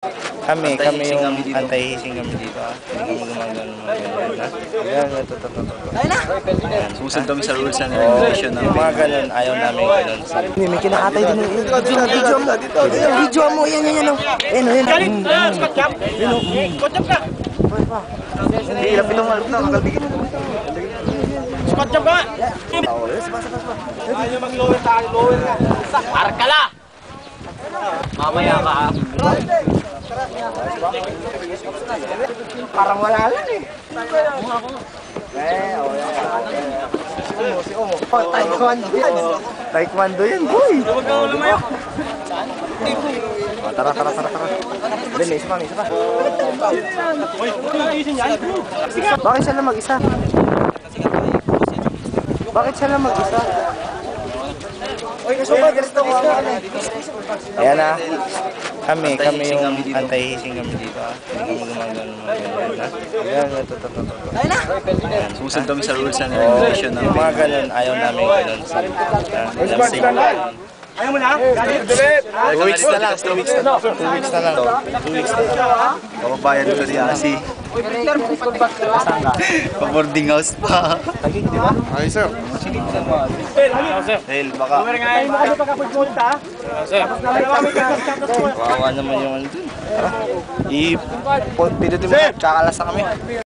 Kami yung anti-hissing kami dito. Hindi kami gumagano ng mga ganyan, ha? Ayan, ito. Ayan. Susunod kami sa rules and regulation ng mga ganun, ayaw namin ganun. May kinakatay din yung video mo. Yan. Lapit ng malap na, kakalbigin mo. Spot jump ka! Ayaw mag-lower tayo, Arkala! Mamaya ka ha. Parang wala lang eh. Si Omo. Taekwondo yan, boy! Huwag ka lumayo. Tara. Dali, isa pa. Uy, isin yan. Bakit siya lang mag-isa? Ayan na. Kami yung anti-hissing kami dito, ha? Hindi kami gumagano ng mga ganyan, ha? Ayan, ito. Ayan. Susunod kami sa rules and regulation ng Mga ganun, ayaw namin ganun. Ayaw mo na? 2 weeks na lang. 2 weeks na lang. kababayan ko si Asi. Pa-boarding house pa. Okay, sir. Dahil baka Kawawa naman yung ano dun. Pinutin mo, kakalas na kami.